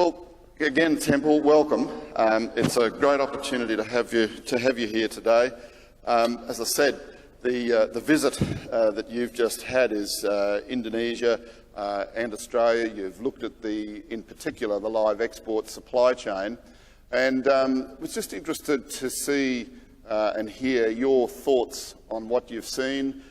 Well, again, Temple, welcome. It's a great opportunity to have you here today. As I said, the visit that you've just had is Indonesia and Australia. You've looked at in particular, the live export supply chain, and was just interested to see and hear your thoughts on what you've seen.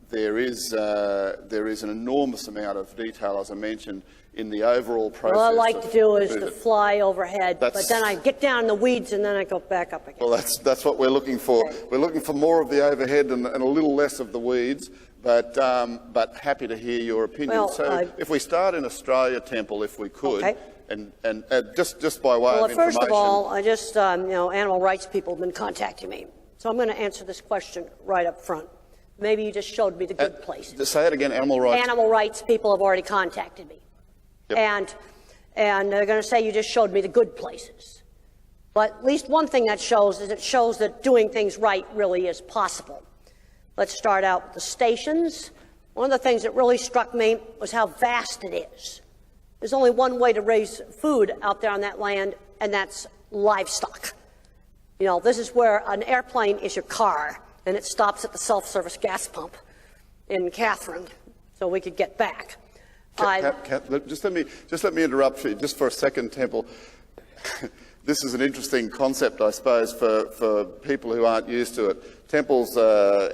There is an enormous amount of detail, as I mentioned, in the overall process. All I like to do is to fly overhead, but then I get down in the weeds and then I go back up again. Well, that's what we're looking for. Okay. We're looking for more of the overhead and a little less of the weeds, but happy to hear your opinion. Well, so if we start in Australia, Temple, if we could, okay. and just by way of information. Well, first of all, I just, animal rights people have been contacting me, so I'm going to answer this question right up front. Maybe you just showed me the good places. Say it again, animal rights. Animal rights people have already contacted me. Yep. And they're going to say you just showed me the good places. But at least one thing that shows is it shows that doing things right really is possible. Let's start out with the stations. One of the things that really struck me was how vast it is. There's only one way to raise food out there on that land, and that's livestock. You know, this is where an airplane is your car, and it stops at the self-service gas pump in Catherine, so we could get back. Just let me interrupt you just for a second, Temple. This is an interesting concept, I suppose, for people who aren't used to it. Temple's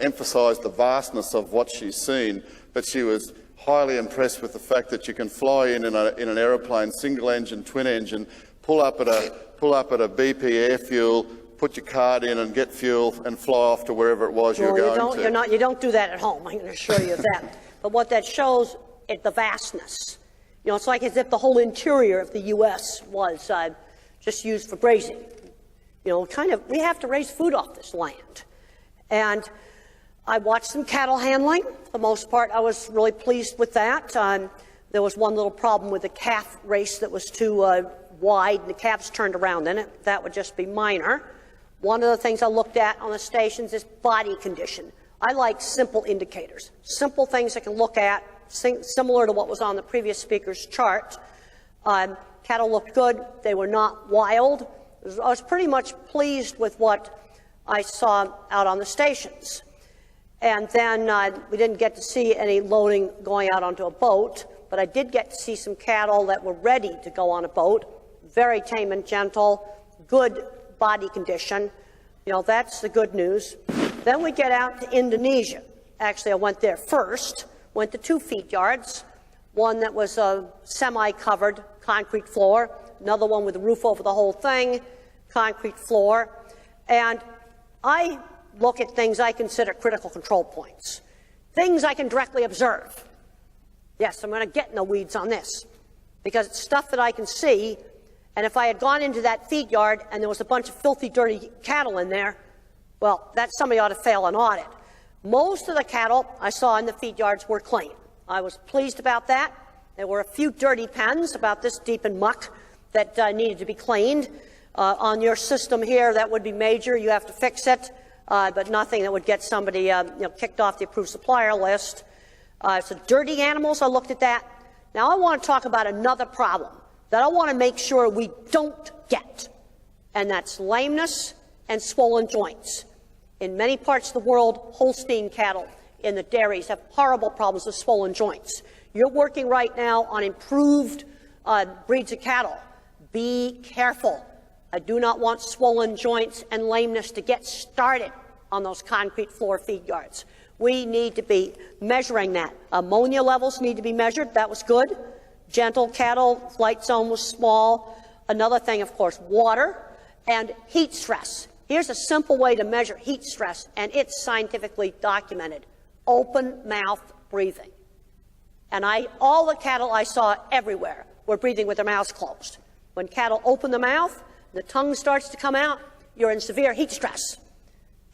emphasised the vastness of what she's seen, but she was highly impressed with the fact that you can fly in an aeroplane, single engine, twin engine, pull up at a BP air fuel, put your card in and get fuel and fly off to wherever it was you were going to. You don't do that at home, I can assure you of that. But what that shows is the vastness. You know, it's like as if the whole interior of the U.S. was just used for grazing. You know, we have to raise food off this land. And I watched some cattle handling. For the most part, I was really pleased with that. There was one little problem with the calf race that was too wide, and the calves turned around in it. That would just be minor. One of the things I looked at on the stations is body condition. I like simple indicators, simple things I can look at, similar to what was on the previous speaker's chart. Cattle looked good. They were not wild. I was pretty much pleased with what I saw out on the stations. And then we didn't get to see any loading going out onto a boat, but I did get to see some cattle that were ready to go on a boat, very tame and gentle, good body condition. You know, that's the good news. Then we get out to Indonesia. Actually, I went there first, went to 2 feed yards, one that was a semi-covered concrete floor, another one with a roof over the whole thing, concrete floor. And I look at things I consider critical control points, things I can directly observe. Yes, I'm going to get in the weeds on this, because it's stuff that I can see, and if I had gone into that feed yard and there was a bunch of filthy, dirty cattle in there, well, that somebody ought to fail an audit. Most of the cattle I saw in the feed yards were clean. I was pleased about that. There were a few dirty pens about this deep in muck that needed to be cleaned. On your system here, that would be major. You have to fix it, but nothing that would get somebody kicked off the approved supplier list. So dirty animals, I looked at that. Now I want to talk about another problem that I want to make sure we don't get, and that's lameness and swollen joints. In many parts of the world, Holstein cattle in the dairies have horrible problems with swollen joints. You're working right now on improved breeds of cattle. Be careful. I do not want swollen joints and lameness to get started on those concrete floor feed yards. We need to be measuring that. Ammonia levels need to be measured. That was good. Gentle cattle, flight zone was small. Another thing, of course, water and heat stress. Here's a simple way to measure heat stress, and it's scientifically documented. Open mouth breathing. And all the cattle I saw everywhere were breathing with their mouths closed. When cattle open the mouth, the tongue starts to come out, you're in severe heat stress.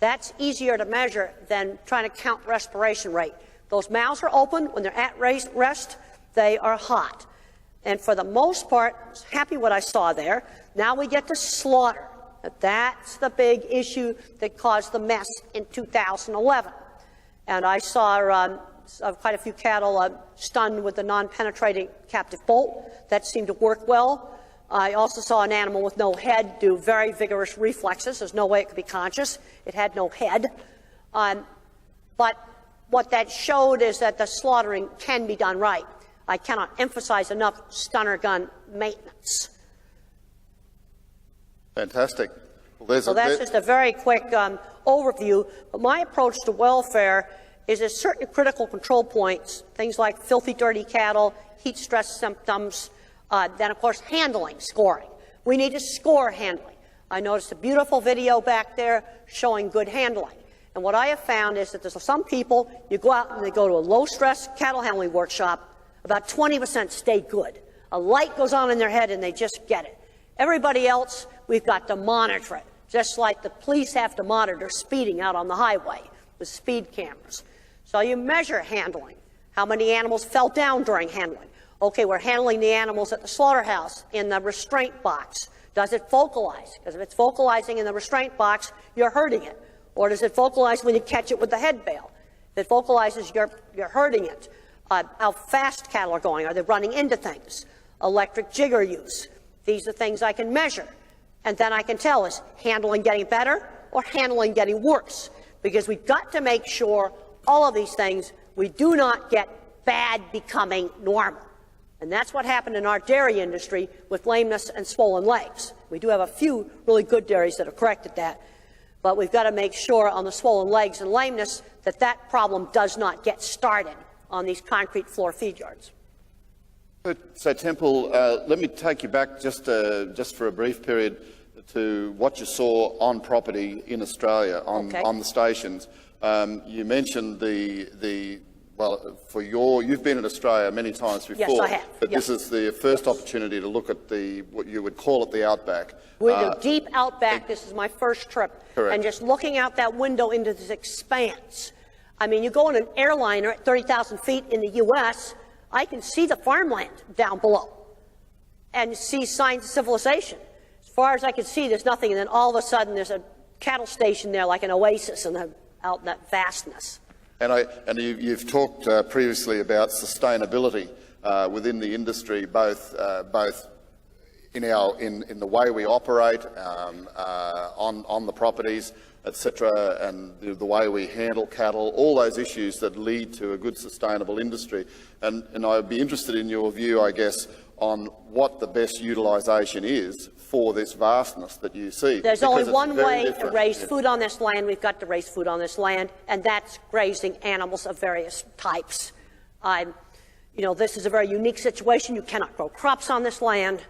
That's easier to measure than trying to count respiration rate. Those mouths are open. When they're at rest, they are hot. And for the most part, I was happy what I saw there. Now we get to slaughter. That's the big issue that caused the mess in 2011. And I saw quite a few cattle stunned with the non-penetrating captive bolt. That seemed to work well. I also saw an animal with no head do very vigorous reflexes. There's no way it could be conscious. It had no head. But what that showed is that the slaughtering can be done right. I cannot emphasize enough stunner gun maintenance. Fantastic. Well, so that's just a very quick overview. But my approach to welfare is there's certain critical control points, things like filthy, dirty cattle, heat stress symptoms, then, of course, handling, scoring. We need to score handling. I noticed a beautiful video back there showing good handling. And what I have found is that there's some people, you go out and they go to a low-stress cattle handling workshop, about 20% stay good. A light goes on in their head and they just get it. Everybody else, we've got to monitor it, just like the police have to monitor speeding out on the highway with speed cameras. So you measure handling, how many animals fell down during handling. Okay, we're handling the animals at the slaughterhouse in the restraint box. Does it vocalize? Because if it's vocalizing in the restraint box, you're hurting it. Or does it vocalize when you catch it with the head bail? If it vocalizes, you're hurting it. How fast cattle are going. Are they running into things? Electric jigger use. These are things I can measure. And then I can tell, is handling getting better or handling getting worse? Because we've got to make sure all of these things, we do not get bad becoming normal. And that's what happened in our dairy industry with lameness and swollen legs. We do have a few really good dairies that have corrected that. But we've got to make sure on the swollen legs and lameness that that problem does not get started on these concrete floor feed yards. So Temple, let me take you back just for a brief period to what you saw on property in Australia on the stations. You mentioned you've been in Australia many times before. Yes, I have. But this is the first opportunity to look at what you would call it the outback. We're in the deep outback. This is my first trip. Correct. And just looking out that window into this expanse. I mean, you go in an airliner at 30,000 feet in the U.S., I can see the farmland down below and see signs of civilization. As far as I can see, there's nothing, and then all of a sudden there's a cattle station there like an oasis out in that vastness. And you've talked previously about sustainability within the industry, both in the way we operate on the properties, etc., and the way we handle cattle, all those issues that lead to a good sustainable industry. And I'd be interested in your view, I guess, on what the best utilisation is for this vastness that you see. There's only one way to raise food on this land. We've got to raise food on this land, and that's grazing animals of various types. This is a very unique situation. You cannot grow crops on this land.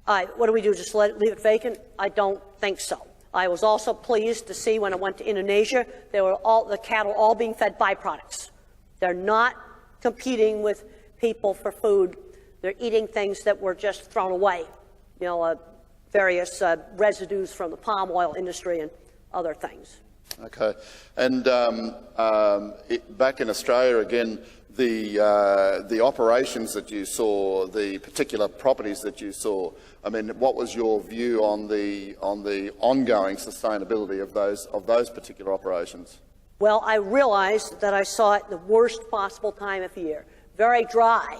What do we do, just leave it vacant? I don't think so. I was also pleased to see when I went to Indonesia, the cattle all being fed byproducts. They're not competing with people for food. They're eating things that were just thrown away, various residues from the palm oil industry and other things. Okay. And back in Australia again, the operations that you saw, the particular properties that you saw, I mean, what was your view on the ongoing sustainability of those particular operations? Well, I realized that I saw it the worst possible time of year, very dry,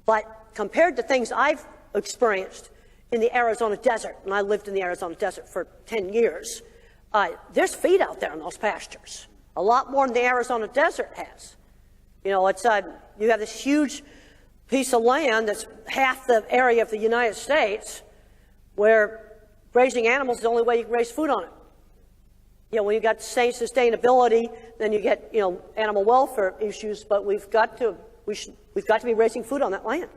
but compared to things I've experienced in the Arizona desert, and I lived in the Arizona desert for 10 years, there's feed out there in those pastures, a lot more than the Arizona desert has. You have this huge piece of land that's half the area of the United States where grazing animals is the only way you can raise food on it. When you got sustainability, then you get, animal welfare issues, but we've got to be raising food on that land.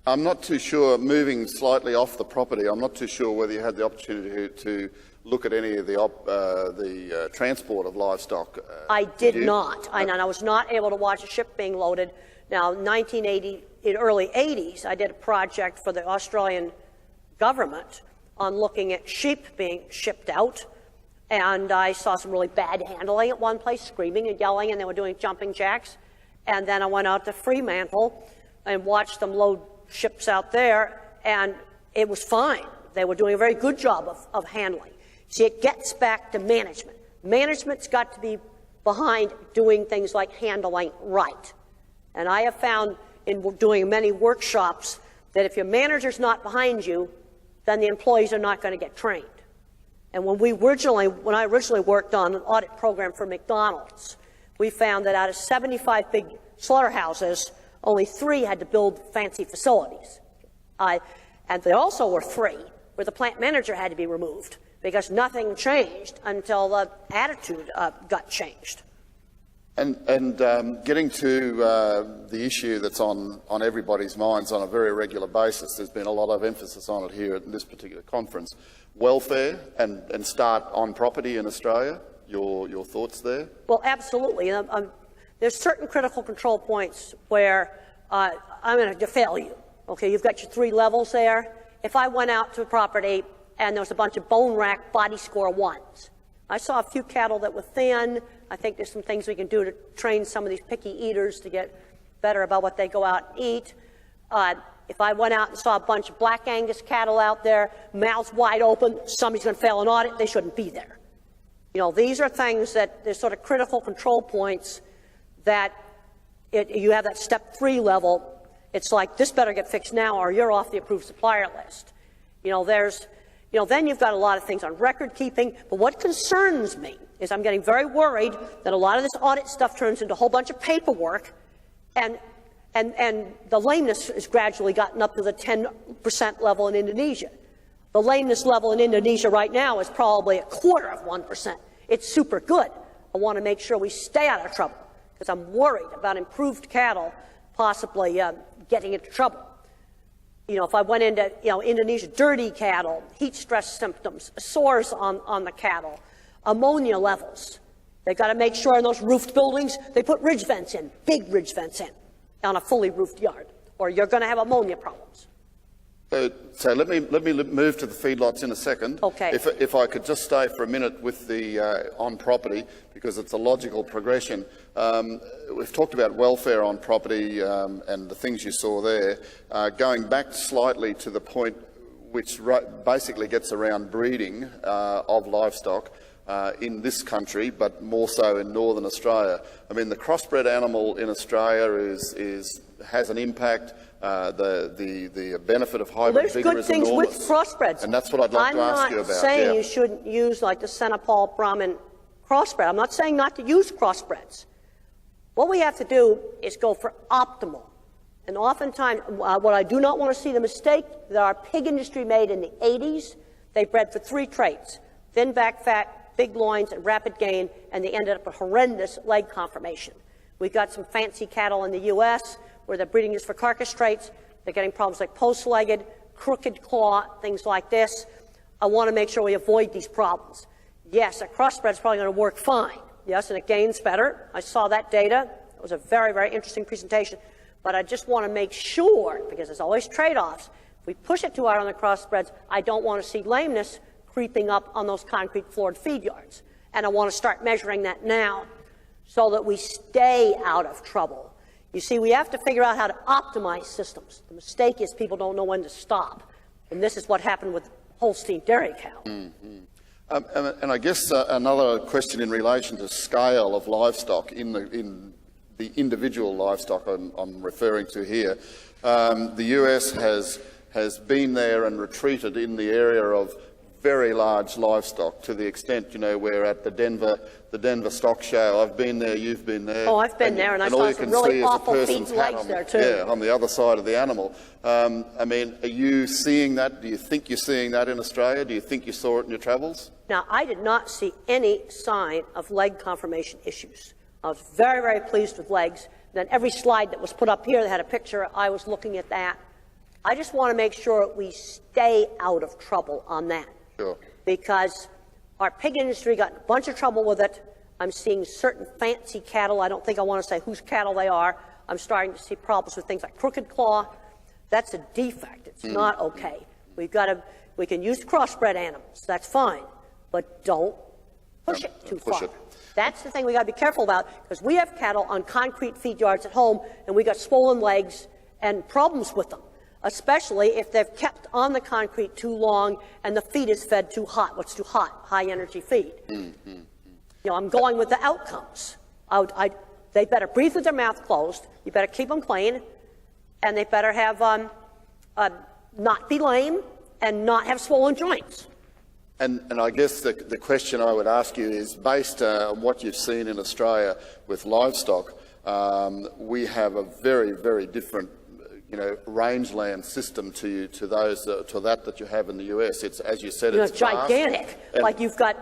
I'm not too sure, moving slightly off the property, I'm not too sure whether you had the opportunity to look at any of the transport of livestock. I did not. I was not able to watch a ship being loaded. Now, in early 80s, I did a project for the Australian government on looking at sheep being shipped out, and I saw some really bad handling at one place, screaming and yelling, and they were doing jumping jacks. And then I went out to Fremantle and watched them load ships out there, and it was fine. They were doing a very good job of handling. See, it gets back to management. Management's got to be behind doing things like handling right. And I have found in doing many workshops that if your manager's not behind you, then the employees are not going to get trained. And when I originally worked on an audit program for McDonald's, we found that out of 75 big slaughterhouses, only 3 had to build fancy facilities. And there also were 3 where the plant manager had to be removed because nothing changed until the attitude got changed. And getting to the issue that's on everybody's minds on a very regular basis, there's been a lot of emphasis on it here at this particular conference. Welfare and start on property in Australia. Your thoughts there? Well, absolutely. There's certain critical control points where I'm going to fail you. Okay, you've got your 3 levels there. If I went out to a property and there was a bunch of bone rack body score 1s, I saw a few cattle that were thin. I think there's some things we can do to train some of these picky eaters to get better about what they go out and eat. If I went out and saw a bunch of Black Angus cattle out there, mouths wide open, somebody's going to fail an audit, they shouldn't be there. You know, these are things that there's sort of critical control points that you have that step 3 level. It's like, this better get fixed now or you're off the approved supplier list. Then you've got a lot of things on record keeping. But what concerns me is I'm getting very worried that a lot of this audit stuff turns into a whole bunch of paperwork, and the lameness has gradually gotten up to the 10% level in Indonesia. The lameness level in Indonesia right now is probably 1/4 of 1%. It's super good. I want to make sure we stay out of trouble because I'm worried about improved cattle possibly getting into trouble. If I went into Indonesia, dirty cattle, heat stress symptoms, sores on the cattle, ammonia levels. They've got to make sure in those roofed buildings they put ridge vents in, big ridge vents in, on a fully roofed yard, or you're going to have ammonia problems. So let me move to the feedlots in a second. Okay. If I could just stay for a minute with the on property, because it's a logical progression. We've talked about welfare on property and the things you saw there. Going back slightly to the point which basically gets around breeding of livestock in this country, but more so in northern Australia. I mean, the crossbred animal in Australia has an impact. The benefit of hybrid vigor is enormous. There's good things with crossbreds. And that's what I'd like to ask you about. I'm not saying you shouldn't use like the Senepal Brahmin crossbred. I'm not saying not to use crossbreds. What we have to do is go for optimal. And oftentimes, what I do not want to see the mistake that our pig industry made in the 80s, they bred for 3 traits: thin back fat, big loins, and rapid gain, and they ended up with horrendous leg conformation. We've got some fancy cattle in the U.S. where they're breeding just for carcass traits. They're getting problems like post-legged, crooked claw, things like this. I want to make sure we avoid these problems. Yes, a crossbred is probably going to work fine. Yes, and it gains better. I saw that data. It was a very, very interesting presentation. But I just want to make sure, because there's always trade-offs, if we push it too hard on the crossbreds, I don't want to see lameness creeping up on those concrete floored feed yards. And I want to start measuring that now so that we stay out of trouble. You see, we have to figure out how to optimize systems. The mistake is people don't know when to stop. And this is what happened with Holstein dairy cow. Mm-hmm. And I guess another question in relation to scale of livestock in the individual livestock I'm referring to here. The US has been there and retreated in the area of very large livestock, to the extent, we're at the Denver Stock Show. I've been there, you've been there. Oh, I've been there, and I saw some really awful feet and legs there too. Yeah, on the other side of the animal. I mean, are you seeing that? Do you think you're seeing that in Australia? Do you think you saw it in your travels? Now, I did not see any sign of leg conformation issues. I was very, very pleased with legs. And then every slide that was put up here that had a picture, I was looking at that. I just want to make sure we stay out of trouble on that. Sure. Because our pig industry got in a bunch of trouble with it. I'm seeing certain fancy cattle. I don't think I want to say whose cattle they are. I'm starting to see problems with things like crooked claw. That's a defect. It's not okay. We can use crossbred animals. That's fine. But don't push it too far. That's the thing we got to be careful about, because we have cattle on concrete feed yards at home, and we got swollen legs and problems with them, especially if they've kept on the concrete too long and the feed is fed too hot. What's too hot? High energy feed. You know, I'm going with the outcomes. They better breathe with their mouth closed. You better keep them clean, and they better have not be lame and not have swollen joints. And I guess the question I would ask you is, based on what you've seen in Australia with livestock, we have a very, very different, rangeland system to that you have in the US. It's, as you said, it's gigantic. Like you've got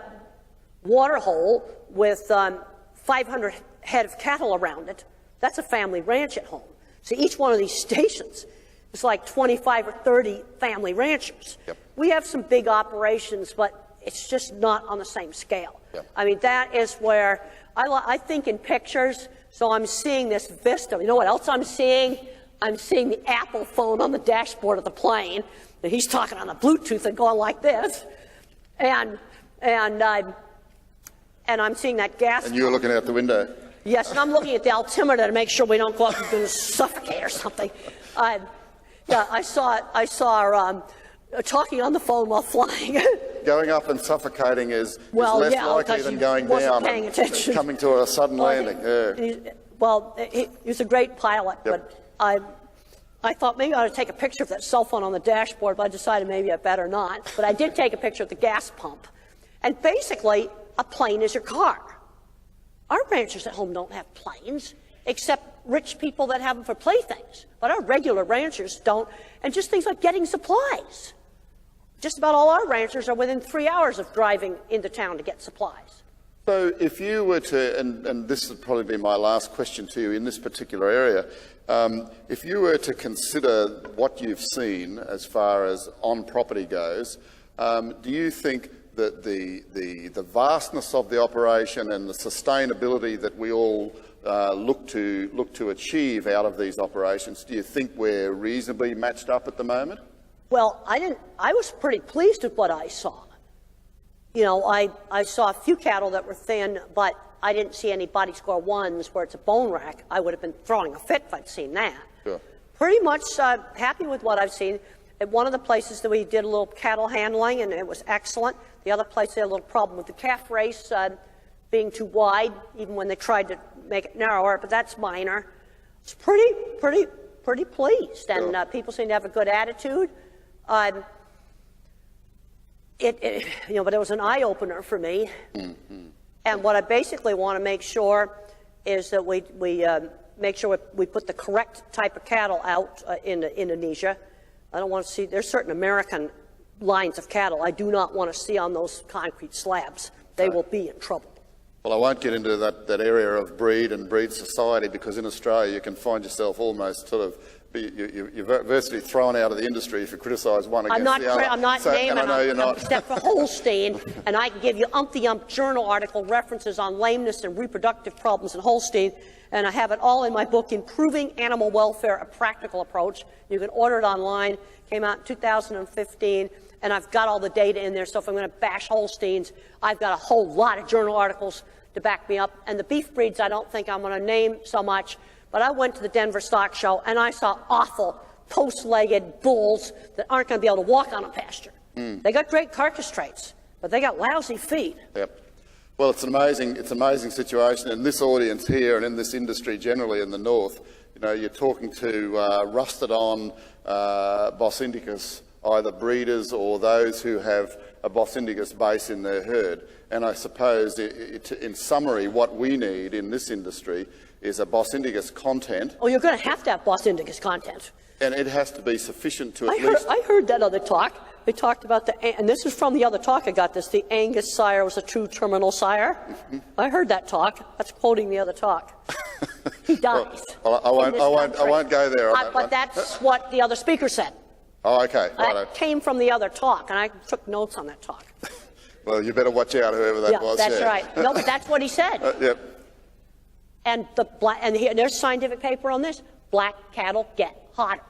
Waterhole with 500 head of cattle around it. That's a family ranch at home. So each one of these stations is like 25 or 30 family ranchers. Yep. We have some big operations, but it's just not on the same scale. Yep. I mean, that is where I think in pictures, so I'm seeing this vista. You know what else I'm seeing? I'm seeing the Apple phone on the dashboard of the plane, and he's talking on the Bluetooth and going like this. And I'm seeing that gas. And you're looking out the window. Yes, and I'm looking at the altimeter to make sure we don't go up and do suffocate or something. Yeah, I saw talking on the phone while flying. Going up and suffocating is less likely than going down and coming to a sudden landing. He was a great pilot, but I thought maybe I ought to take a picture of that cell phone on the dashboard, but I decided maybe I better not. But I did take a picture of the gas pump. And basically, a plane is your car. Our ranchers at home don't have planes, except rich people that have them for playthings. But our regular ranchers don't. And just things like getting supplies. Just about all our ranchers are within 3 hours of driving into town to get supplies. So if you were to, and this would probably be my last question to you in this particular area, if you were to consider what you've seen as far as on property goes, do you think that the vastness of the operation and the sustainability that we all look to achieve out of these operations, do you think we're reasonably matched up at the moment? Well, I was pretty pleased with what I saw. You know, I saw a few cattle that were thin, but I didn't see any body score ones where it's a bone rack. I would have been throwing a fit if I'd seen that. Sure. Pretty much happy with what I've seen. At one of the places that we did a little cattle handling, and it was excellent. The other place they had a little problem with the calf race being too wide, even when they tried to make it narrower, but that's minor. It's pretty pleased, and Sure. People seem to have a good attitude. But it was an eye-opener for me. Mm-hmm. And what I basically want to make sure is that we make sure we put the correct type of cattle out in Indonesia. I don't want to see, there's certain American lines of cattle I do not want to see on those concrete slabs. They will be in trouble. Well, I won't get into that area of breed and breed society, because in Australia you can find yourself almost sort of, you're virtually thrown out of the industry if you criticise one against the other. I'm not naming, except for Holstein, and I can give you umpty-ump journal article references on lameness and reproductive problems in Holstein, and I have it all in my book, Improving Animal Welfare, A Practical Approach. You can order it online. Came out in 2015, and I've got all the data in there, so if I'm going to bash Holsteins, I've got a whole lot of journal articles to back me up. And the beef breeds I don't think I'm going to name so much, but I went to the Denver Stock Show, and I saw awful post-legged bulls that aren't going to be able to walk on a pasture. They got great carcass traits, but they got lousy feet. Yep. Well, it's an amazing situation in this audience here and in this industry generally in the north. You know, you're talking to rusted-on Bos Indicus, either breeders or those who have a Bos Indicus base in their herd. And I suppose, in summary, what we need in this industry is a Bos Indicus content. Oh, you're going to have Bos Indicus content. And it has to be sufficient to at least... I heard that other talk. They talked about and this is from the other talk I got this, the Angus sire was a true terminal sire. Mm-hmm. I heard that talk. That's quoting the other talk. He dies. Well, I won't go there on that but that's what the other speaker said. Oh, okay. That came from the other talk, and I took notes on that talk. Well, you better watch out, whoever that was. That's right. No, but that's what he said. Yep. And there's scientific paper on this. Black cattle get hotter.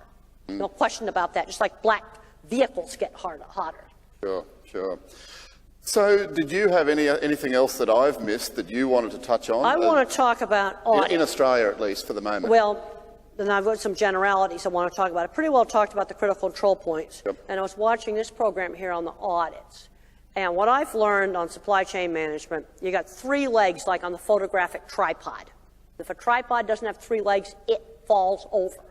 No question about that. Just like black vehicles get hotter. Sure. So, did you have anything else that I've missed that you wanted to touch on? I want to talk about audit. In Australia, at least, for the moment. Well, then I've got some generalities I want to talk about. I pretty well talked about the critical control points. Yep. And I was watching this program here on the audits. And what I've learned on supply chain management, you got 3 legs like on the photographic tripod. If a tripod doesn't have 3 legs, it falls over.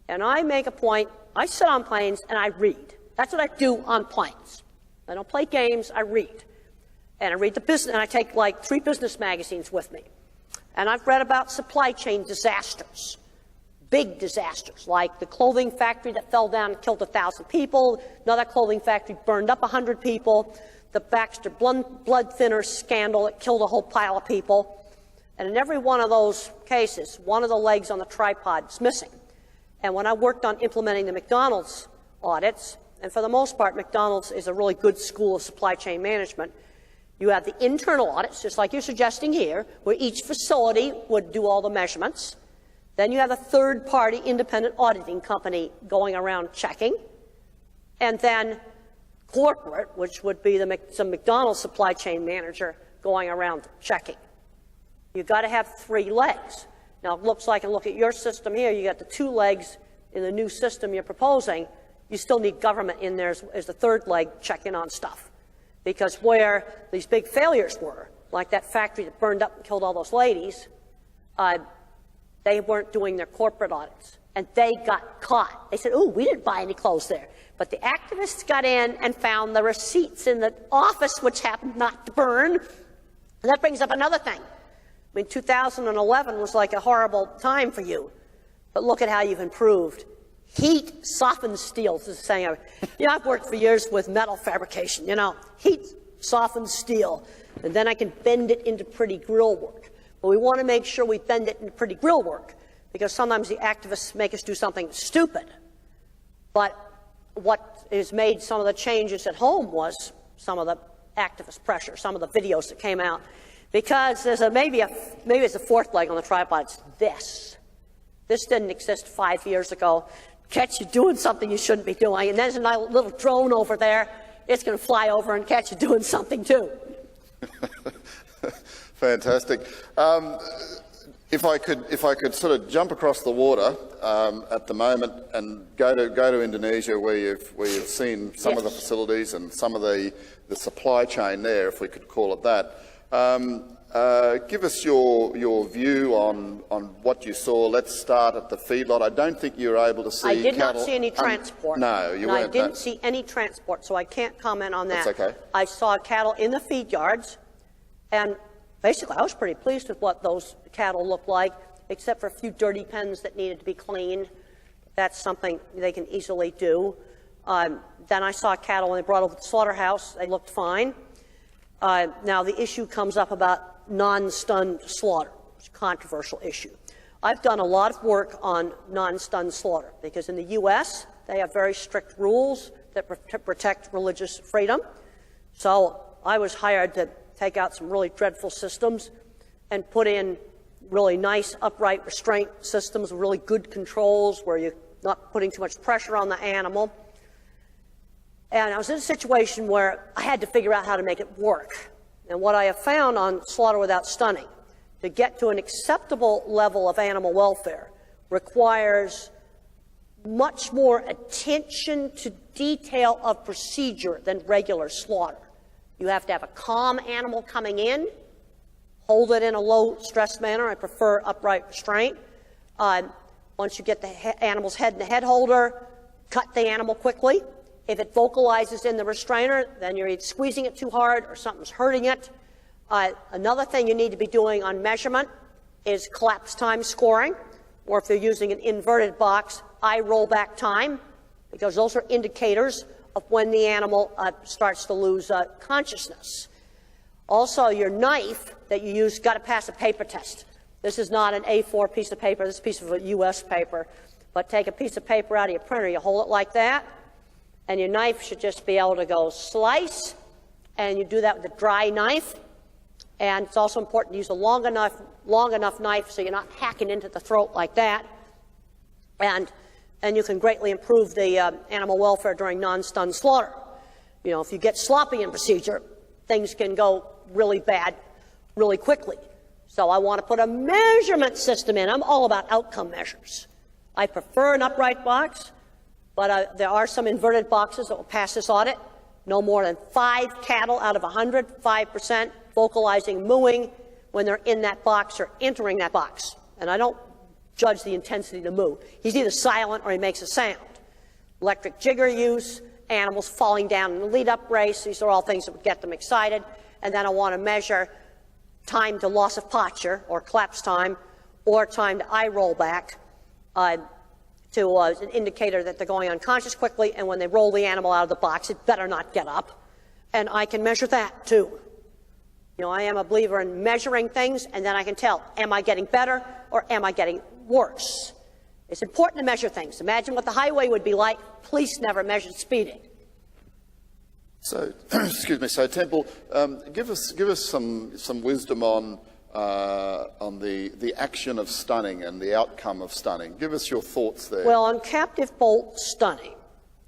And I make a point, I sit on planes and I read. That's what I do on planes. I don't play games, I read. And I read the business, and I take like 3 business magazines with me. And I've read about supply chain disasters, big disasters, like the clothing factory that fell down and killed 1,000 people, another clothing factory burned up 100 people, the Baxter blood thinner scandal that killed a whole pile of people. And in every one of those cases, one of the legs on the tripod is missing. And when I worked on implementing the McDonald's audits, and for the most part, McDonald's is a really good school of supply chain management, you have the internal audits, just like you're suggesting here, where each facility would do all the measurements. Then you have a third-party independent auditing company going around checking. And then corporate, which would be some McDonald's supply chain manager going around checking. You've got to have 3 legs. Now, it looks like, and look at your system here, you got the 2 legs in the new system you're proposing. You still need government in there as the 3rd leg checking on stuff. Because where these big failures were, like that factory that burned up and killed all those ladies, they weren't doing their corporate audits. And they got caught. They said, "Ooh, we didn't buy any clothes there." But the activists got in and found the receipts in the office, which happened not to burn. And that brings up another thing. I mean, 2011 was like a horrible time for you. But look at how you've improved. Heat softens steel. This is saying, I've worked for years with metal fabrication. Heat softens steel, and then I can bend it into pretty grill work. But we want to make sure we bend it into pretty grill work, because sometimes the activists make us do something stupid. But what has made some of the changes at home was some of the activist pressure, some of the videos that came out. Because there's maybe it's a 4th leg on the tripod. It's this. This didn't exist 5 years ago. Catch you doing something you shouldn't be doing. And there's a little drone over there. It's going to fly over and catch you doing something too. Fantastic. If I could sort of jump across the water at the moment and go to Indonesia, where you've seen some of the facilities and some of the supply chain there, if we could call it that. Give us your view on what you saw. Let's start at the feedlot. I don't think you were able to see cattle. I did not see any transport. No, you weren't. I didn't see any transport, so I can't comment on that. That's okay. I saw cattle in the feed yards, and basically I was pretty pleased with what those cattle looked like, except for a few dirty pens that needed to be cleaned. That's something they can easily do. Then I saw cattle when they brought over to the slaughterhouse. They looked fine. Now the issue comes up about non-stunned slaughter. It's a controversial issue. I've done a lot of work on non-stunned slaughter because in the U.S. they have very strict rules that protect religious freedom. So I was hired to take out some really dreadful systems and put in really nice upright restraint systems with really good controls where you're not putting too much pressure on the animal. And I was in a situation where I had to figure out how to make it work. And what I have found on slaughter without stunning, to get to an acceptable level of animal welfare, requires much more attention to detail of procedure than regular slaughter. You have to have a calm animal coming in, hold it in a low-stress manner. I prefer upright restraint. Once you get the animal's head in the head holder, cut the animal quickly. If it vocalizes in the restrainer, then you're either squeezing it too hard or something's hurting it. Another thing you need to be doing on measurement is collapse time scoring, or if you're using an inverted box, eye rollback time, because those are indicators of when the animal starts to lose consciousness. Also, your knife that you use got to pass a paper test. This is not an A4 piece of paper. This is a piece of a U.S. paper. But take a piece of paper out of your printer, you hold it like that, and your knife should just be able to go slice, and you do that with a dry knife. And it's also important to use a long enough knife so you're not hacking into the throat like that. And you can greatly improve the animal welfare during non-stun slaughter. If you get sloppy in procedure, things can go really bad really quickly. So I want to put a measurement system in. I'm all about outcome measures. I prefer an upright box, but there are some inverted boxes that will pass this audit, No more than 5 cattle out of 100, 5%, vocalizing mooing when they're in that box or entering that box. And I don't judge the intensity of the moo. He's either silent or he makes a sound. Electric jigger use, animals falling down in the lead-up race. These are all things that would get them excited. And then I want to measure time to loss of posture, or collapse time, or time to eye roll back, to an indicator that they're going unconscious quickly, and when they roll the animal out of the box, it better not get up. And I can measure that, too. You know, I am a believer in measuring things, and then I can tell, am I getting better or am I getting worse? It's important to measure things. Imagine what the highway would be like. Police never measured speeding. So, excuse me. So, Temple, give us some wisdom on the action of stunning and the outcome of stunning. Give us your thoughts there. Well, on captive bolt stunning,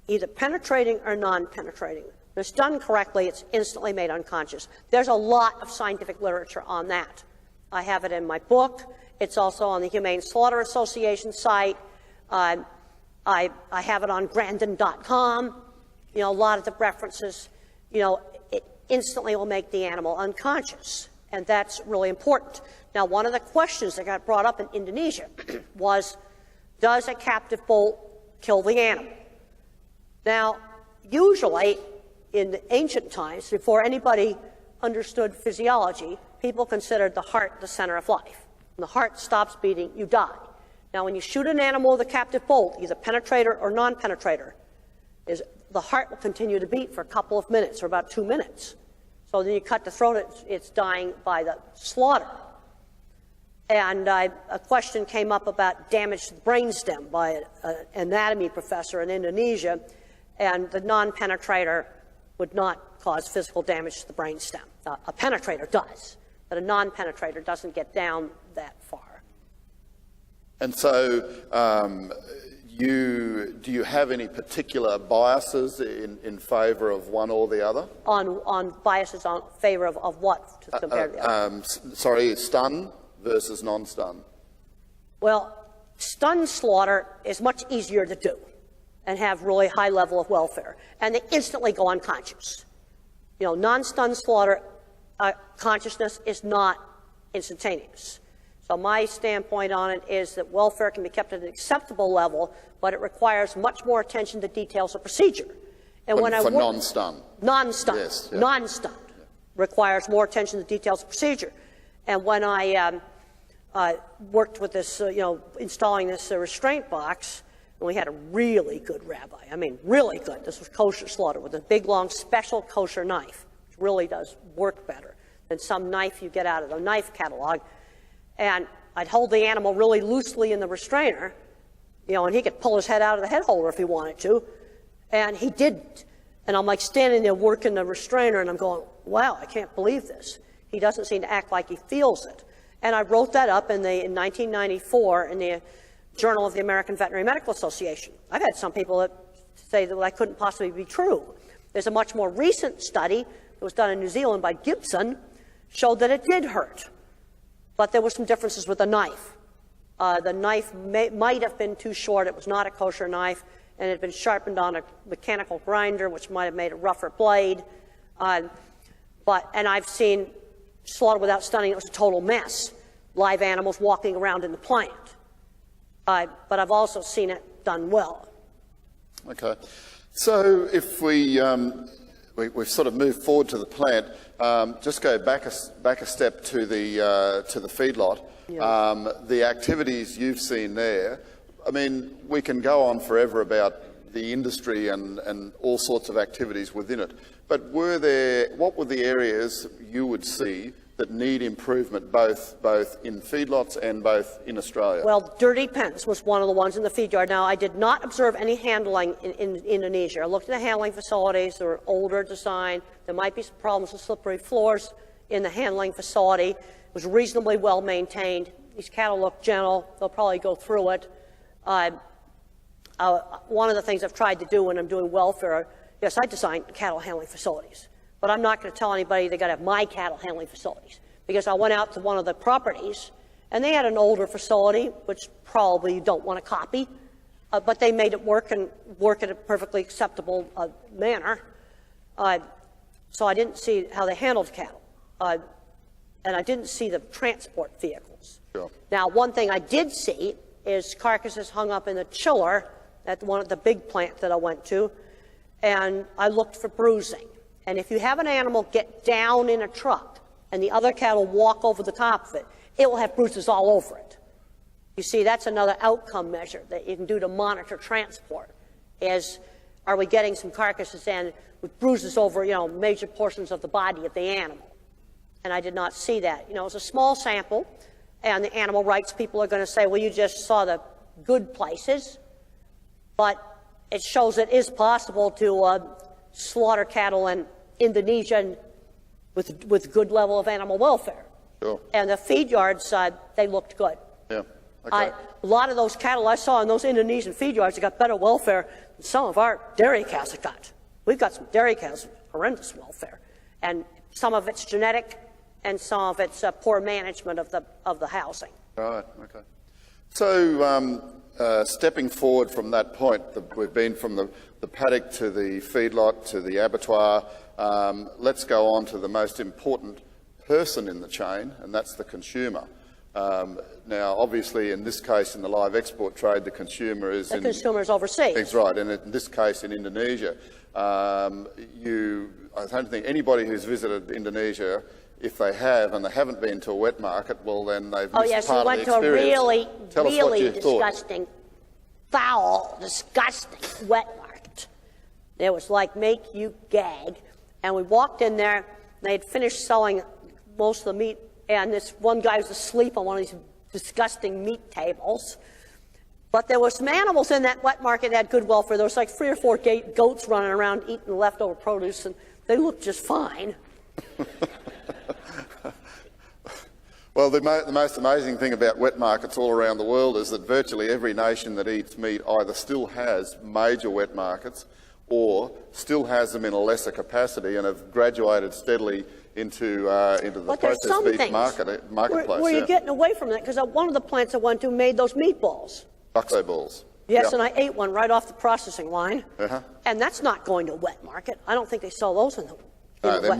either penetrating or non-penetrating, if it's done correctly, it's instantly made unconscious. There's a lot of scientific literature on that. I have it in my book. It's also on the Humane Slaughter Association site. I have it on Grandin.com. You know, a lot of the references, you know, it instantly will make the animal unconscious. And that's really important. Now, one of the questions that got brought up in Indonesia was, does a captive bolt kill the animal? Now, usually, in the ancient times, before anybody understood physiology, people considered the heart the center of life. When the heart stops beating, you die. Now, when you shoot an animal with a captive bolt, either penetrator or non-penetrator, the heart will continue to beat for a couple of minutes, or about 2 minutes. So then you cut the throat, it's dying by the slaughter. And a question came up about damage to the brainstem by an anatomy professor in Indonesia, and the non-penetrator would not cause physical damage to the brainstem. A penetrator does, but a non-penetrator doesn't get down that far. And so, do you have any particular biases in favour of one or the other? On biases on favor of what to compare to the other? Sorry, stun versus non-stun. Well, stun slaughter is much easier to do and have really high level of welfare, and they instantly go unconscious. You know, non-stun slaughter consciousness is not instantaneous. So my standpoint on it is that welfare can be kept at an acceptable level, but it requires much more attention to details of procedure. And when for non-stun. Non-stun. Yes, yeah. Non-stun requires more attention to details of procedure. And when I worked with this, you know, installing this restraint box, and we had a really good rabbi. I mean, really good. This was kosher slaughter with a big, long, special kosher knife, which really does work better than some knife you get out of the knife catalog. And I'd hold the animal really loosely in the restrainer, you know, and he could pull his head out of the head holder if he wanted to. And he didn't. And I'm like standing there working the restrainer, and I'm going, wow, I can't believe this. He doesn't seem to act like he feels it. And I wrote that up in 1994 in the Journal of the American Veterinary Medical Association. I've had some people that say that couldn't possibly be true. There's a much more recent study that was done in New Zealand by Gibson, showed that it did hurt. But there were some differences with the knife. The knife might have been too short. It was not a kosher knife, and it had been sharpened on a mechanical grinder, which might have made a rougher blade. And I've seen slaughter without stunning. It was a total mess. Live animals walking around in the plant. But I've also seen it done well. Okay. So if we've sort of moved forward to the plant, just go back a step to the feedlot. Yeah. The activities you've seen there, I mean, we can go on forever about the industry and all sorts of activities within it. But what were the areas you would see that need improvement both in feedlots and both in Australia? Well, dirty pens was one of the ones in the feed yard. Now, I did not observe any handling in Indonesia. I looked at the handling facilities. They were older design. There might be some problems with slippery floors in the handling facility. It was reasonably well maintained. These cattle look gentle. They'll probably go through it. One of the things I've tried to do when I'm doing welfare, yes, I design cattle handling facilities. But I'm not going to tell anybody they got to have my cattle handling facilities, because I went out to one of the properties and they had an older facility, which probably you don't want to copy, but they made it work and work in a perfectly acceptable manner. So I didn't see how they handled cattle. And I didn't see the transport vehicles. Sure. Now, one thing I did see is carcasses hung up in a chiller at one of the big plants that I went to, and I looked for bruising. And if you have an animal get down in a truck and the other cattle walk over the top of it, it will have bruises all over it. You see, that's another outcome measure that you can do to monitor transport, is are we getting some carcasses in with bruises over, major portions of the body of the animal? And I did not see that. It's a small sample, and the animal rights people are going to say, well, you just saw the good places, but it shows it is possible to slaughter cattle in Indonesia with good level of animal welfare. Sure. And the feed yards, they looked good. Yeah. Okay. A lot of those cattle I saw in those Indonesian feed yards, they got better welfare than some of our dairy cows have got. We've got some dairy cows with horrendous welfare, and some of it's genetic, and some of it's poor management of the housing. Right. Okay. So, stepping forward from that point, we've been from the paddock to the feedlot to the abattoir. Let's go on to the most important person in the chain, and that's the consumer. Now, obviously, in this case, in the live export trade, the consumer is overseas. That's right, and in this case, in Indonesia, I don't think anybody who's visited Indonesia, if they have and they haven't been to a wet market, well, then they've missed part of the experience. Oh yes, we went to a Tell us what you disgusting, foul, disgusting wet market. It was like make you gag, and we walked in there. And they had finished selling most of the meat, and this one guy was asleep on one of these disgusting meat tables. But there were some animals in that wet market that had good welfare. There was like 3 or 4 goats running around eating the leftover produce, and they looked just fine. Well, the most amazing thing about wet markets all around the world is that virtually every nation that eats meat either still has major wet markets or still has them in a lesser capacity and have graduated steadily into the processed beef marketplace. Where you're getting away from that, because one of the plants I went to made those meatballs. Buxo balls. Yes, yep. And I ate one right off the processing line. Uh-huh. And that's not going to a wet market. I don't think they sell those in the No, they're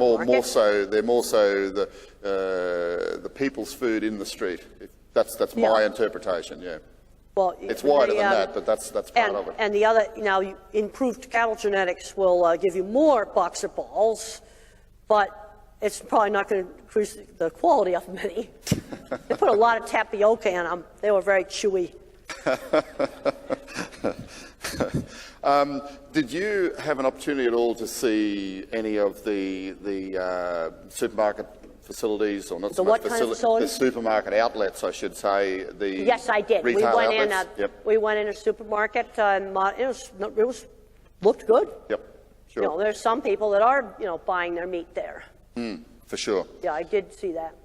more so the people's food in the street. That's my interpretation. Yeah. Well, it's wider than that, but that's part of it. And the other, improved cattle genetics will give you more boxer balls, but it's probably not going to increase the quality of them any. They put a lot of tapioca in them. They were very chewy. Did you have an opportunity at all to see any of the supermarket facilities, or not so much facilities, the supermarket outlets, I should say? Yes, I did. We went in a supermarket, and looked good. Yep, sure. There's some people that are buying their meat there. For sure. Yeah, I did see that.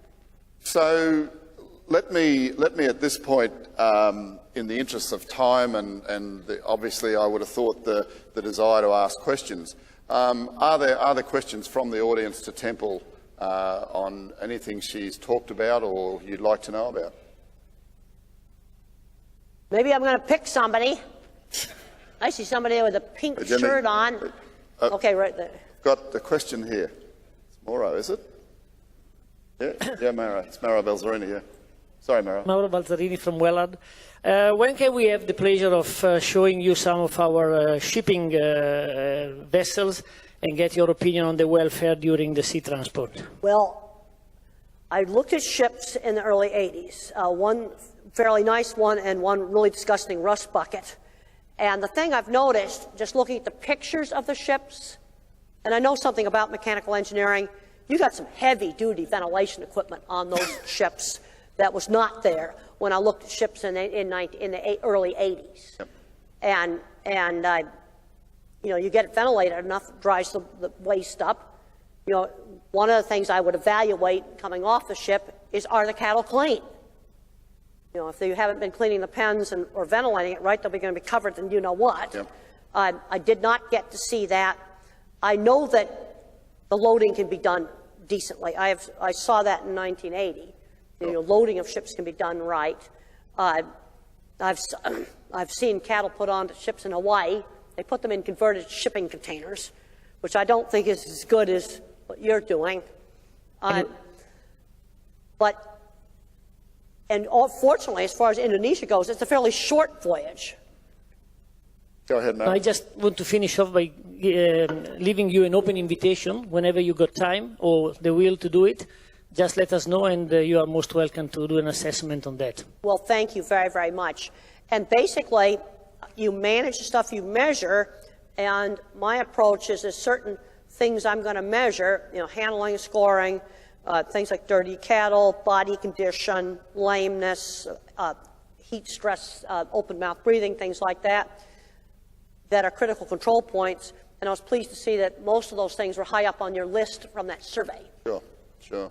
So let me at this point, in the interest of time and obviously I would have thought the desire to ask questions, are there questions from the audience to Temple on anything she's talked about or you'd like to know about? Maybe I'm going to pick somebody. I see somebody there with a pink shirt on. Okay, right there. Got a question here. It's Mauro, is it? Yeah, Mauro. It's Mauro Balzerini, yeah. Sorry, Mauro. Mauro Balzerini from Wellard. When can we have the pleasure of showing you some of our shipping vessels and get your opinion on the welfare during the sea transport? Well, I looked at ships in the early 80s, one fairly nice one and one really disgusting rust bucket. And the thing I've noticed, just looking at the pictures of the ships, and I know something about mechanical engineering, you got some heavy-duty ventilation equipment on those ships that was not there when I looked at ships in the early 80s. Yep. And you get it ventilated enough, it dries the waste up. One of the things I would evaluate coming off the ship is, are the cattle clean? If you haven't been cleaning the pens or ventilating it right, they're going to be covered in you-know-what. Yep. I did not get to see that. I know that the loading can be done decently. I saw that in 1980. Loading of ships can be done right. I've seen cattle put onto ships in Hawaii. They put them in converted shipping containers which I don't think is as good as what you're doing. Fortunately, as far as Indonesia goes, it's a fairly short voyage. Go ahead, Matt. I just want to finish off by leaving you an open invitation whenever you got time or the will to do it. Just let us know, and you are most welcome to do an assessment on that. Well, thank you very, very much. And basically, you manage the stuff you measure, and my approach is there's certain things I'm going to measure, handling, scoring, things like dirty cattle, body condition, lameness, heat stress, open mouth breathing, things like that are critical control points. And I was pleased to see that most of those things were high up on your list from that survey. Sure.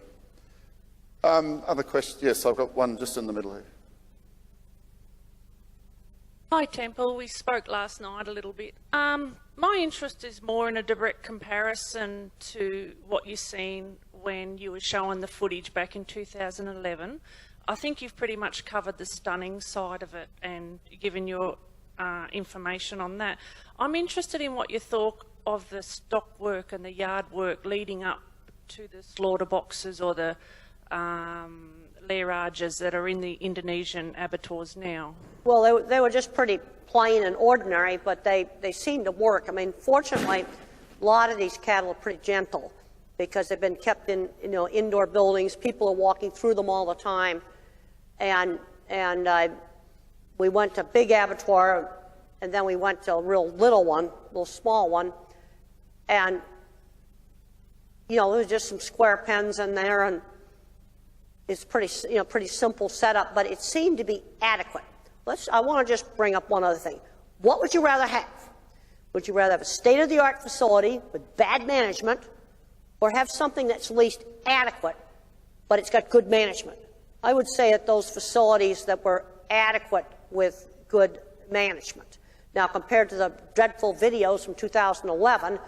Other questions? Yes, I've got one just in the middle here. Hi, Temple. We spoke last night a little bit. My interest is more in a direct comparison to what you've seen when you were showing the footage back in 2011. I think you've pretty much covered the stunning side of it and given your information on that. I'm interested in what you thought of the stock work and the yard work leading up to the slaughter boxes or the lairages that are in the Indonesian abattoirs now. Well, they were just pretty plain and ordinary, but they seem to work. I mean, fortunately, a lot of these cattle are pretty gentle because they've been kept in indoor buildings. People are walking through them all the time, and we went to big abattoir, and then we went to a real little small one, and there was just some square pens in there, and it's pretty simple setup, but it seemed to be adequate. I want to just bring up one other thing. What would you rather have? Would you rather have a state-of-the-art facility with bad management, or have something that's at least adequate, but it's got good management? I would say at those facilities that were adequate with good management. Now, compared to the dreadful videos from 2011,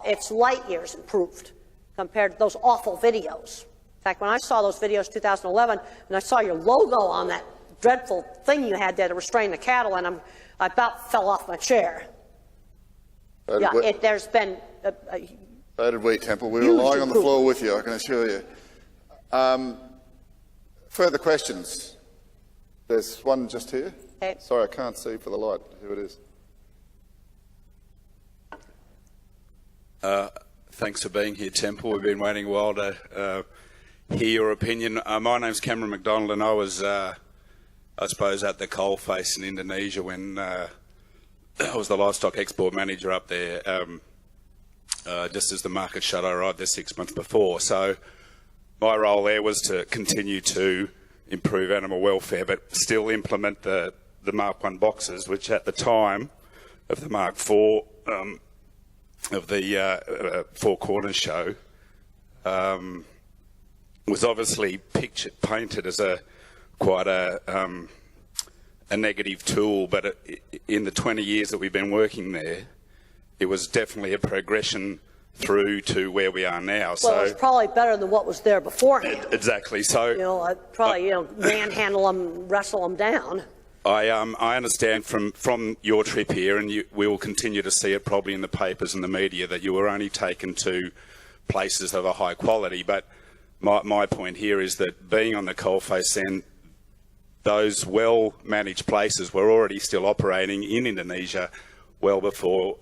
it's light years improved compared to those awful videos. In fact, when I saw those videos 2011, and I saw your logo on that dreadful thing you had there to restrain the cattle, and I about fell off my chair. There's been So did we, Temple. We were lying on the floor with you, I can assure you. Further questions? There's one just here. Okay. Sorry, I can't see for the light who it is. Thanks for being here, Temple. We've been waiting a while to hear your opinion. My name's Cameron McDonald, and I was, I suppose, at the coalface in Indonesia when I was the livestock export manager up there, just as the market shut. I arrived there 6 months before. So my role there was to continue to improve animal welfare, but still implement the Mark 1 boxes, which at the time of the Mark 4 of the Four Corners show was obviously painted as quite a negative tool, but in the 20 years that we've been working there, it was definitely a progression through to where we are now. Well, it's probably better than what was there beforehand. Exactly. So I'd probably manhandle them, wrestle them down. I understand from your trip here, and we will continue to see it probably in the papers and the media, that you were only taken to places of a high quality. But my point here is that being on the coalface, then those well-managed places were already still operating in Indonesia well before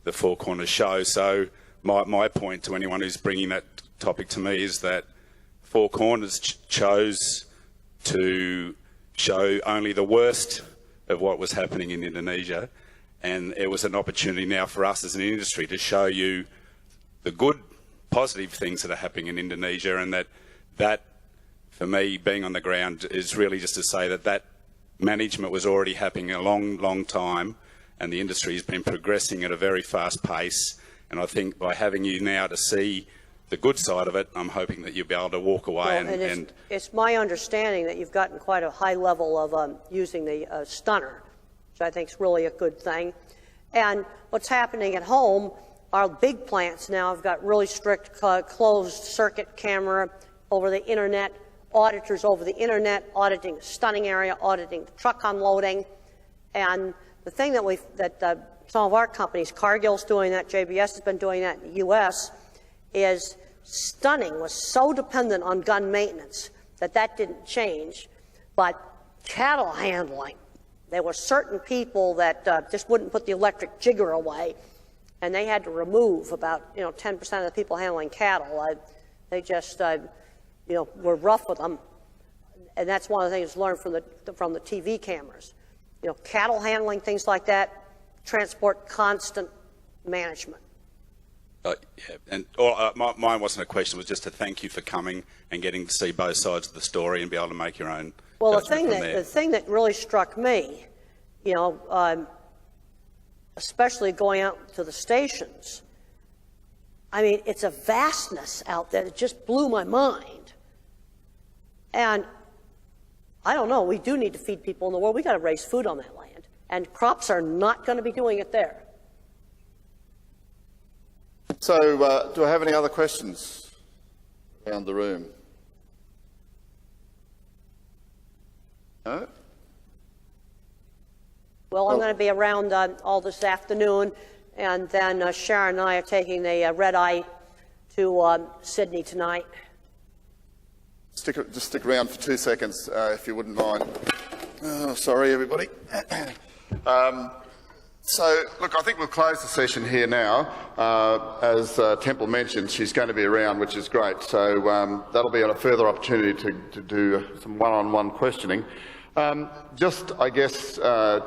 the Four Corners show. So my point to anyone who's bringing that topic to me is that Four Corners chose to show only the worst of what was happening in Indonesia, and it was an opportunity now for us as an industry to show you the good, positive things that are happening in Indonesia, and that for me, being on the ground, is really just to say that management was already happening a long time, and the industry has been progressing at a very fast pace. And I think by having you now to see the good side of it, I'm hoping that you'll be able to walk away. And it's my understanding that you've gotten quite a high level of using the stunner, which I think is really a good thing. And what's happening at home, our big plants now have got really strict closed circuit camera over the internet, auditors over the internet, auditing the stunning area, auditing the truck unloading. And the thing that some of our companies, Cargill's doing that, JBS has been doing that in the U.S., is stunning, was so dependent on gun maintenance that didn't change. But cattle handling, there were certain people that just wouldn't put the electric jigger away, and they had to remove about 10% of the people handling cattle. They just were rough with them, and that's one of the things learned from the TV cameras. Cattle handling, things like that, transport, constant management. Yeah, and mine wasn't a question; it was just to thank you for coming and getting to see both sides of the story and be able to make your own. Well, the thing that really struck me, especially going out to the stations, I mean, it's a vastness out there that just blew my mind. And I don't know, we do need to feed people in the world. We got to raise food on that land, and crops are not going to be doing it there. So, do I have any other questions around the room? No? Well, I'm going to be around all this afternoon, and then Sharon and I are taking the red eye to Sydney tonight. Just stick around for 2 seconds, if you wouldn't mind. Oh, sorry, everybody. So, look, I think we'll close the session here now. As Temple mentioned, she's going to be around, which is great. So that'll be a further opportunity to do some one-on-one questioning. Just, I guess,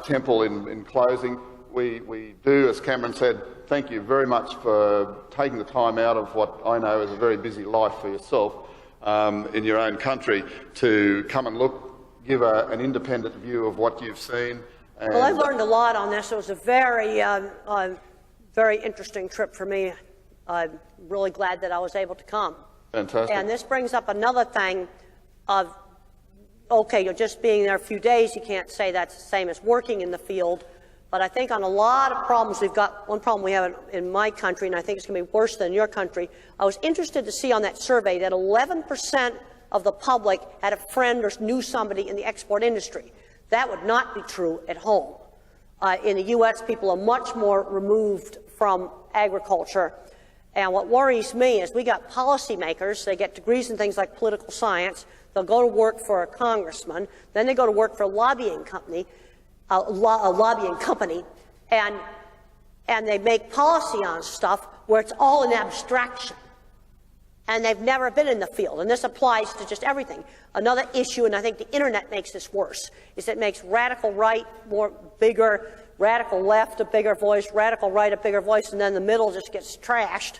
Temple, in closing, we do, as Cameron said, thank you very much for taking the time out of what I know is a very busy life for yourself in your own country to come and give an independent view of what you've seen. Well, I've learned a lot on this. It was a very, very interesting trip for me. I'm really glad that I was able to come. Fantastic. And this brings up another thing of, okay, you're just being there a few days. You can't say that's the same as working in the field. But I think on a lot of problems, we've got one problem we have in my country, and I think it's going to be worse than your country. I was interested to see on that survey that 11% of the public had a friend or knew somebody in the export industry. That would not be true at home. In the U.S., people are much more removed from agriculture. And what worries me is we got policymakers, they get degrees in things like political science, they'll go to work for a congressman, then they go to work for a lobbying company, and they make policy on stuff where it's all an abstraction. And they've never been in the field. And this applies to just everything. Another issue, and I think the internet makes this worse, is it makes radical right bigger, radical left a bigger voice, radical right a bigger voice, and then the middle just gets trashed.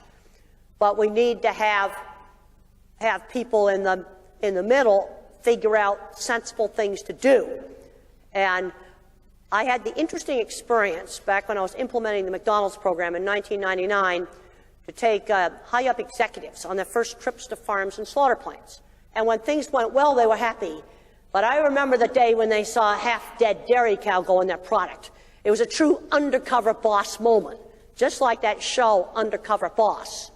But we need to have people in the middle figure out sensible things to do. And I had the interesting experience back when I was implementing the McDonald's program in 1999 to take high-up executives on their first trips to farms and slaughter plants. And when things went well, they were happy. But I remember the day when they saw a half-dead dairy cow go in their product. It was a true undercover boss moment, just like that show, Undercover Boss.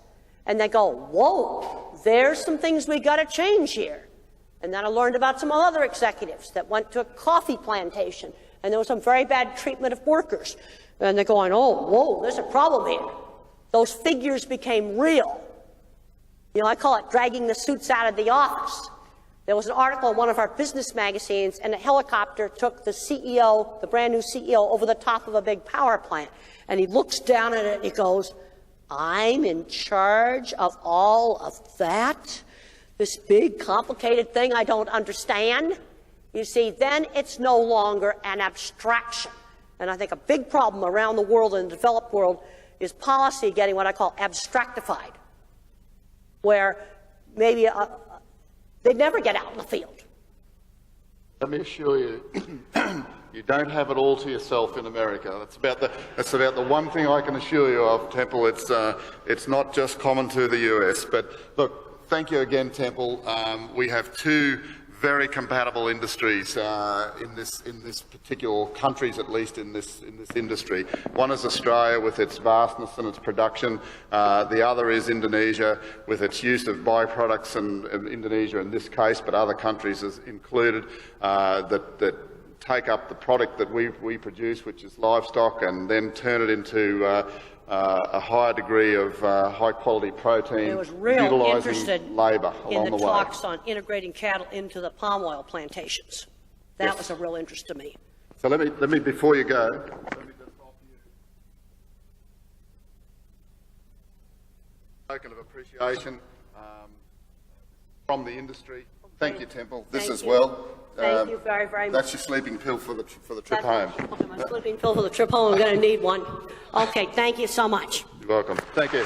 And they go, whoa, there's some things we got to change here. And then I learned about some other executives that went to a coffee plantation, and there was some very bad treatment of workers. And they're going, oh, whoa, there's a problem here. Those figures became real. I call it dragging the suits out of the office. There was an article in one of our business magazines, and a helicopter took the CEO, the brand new CEO, over the top of a big power plant. And he looks down at it and he goes, I'm in charge of all of that? This big, complicated thing I don't understand? You see, then it's no longer an abstraction. And I think a big problem around the world, in the developed world, is policy getting what I call abstractified, where maybe they'd never get out in the field. Let me assure you, you don't have it all to yourself in America. That's about the one thing I can assure you of, Temple. It's not just common to the US. But look, thank you again, Temple. We have two very compatible industries in this particular countries, at least in this industry. One is Australia with its vastness and its production. The other is Indonesia with its use of byproducts, and Indonesia in this case, but other countries is included, that take up the product that we produce, which is livestock, and then turn it into a higher degree of high-quality protein, It was real utilising interested labour in along the the way. talks on integrating cattle into the palm oil plantations. That Yes. was a real interest to me. So let me before you go, let me just offer you a token of appreciation from the industry. Thank you, Temple. This Thank as you. well. Thank you very, very much. That's your sleeping pill for the trip home. Okay, my sleeping pill for the trip home. I'm going to need one. Okay, thank you so much. You're welcome. Thank you.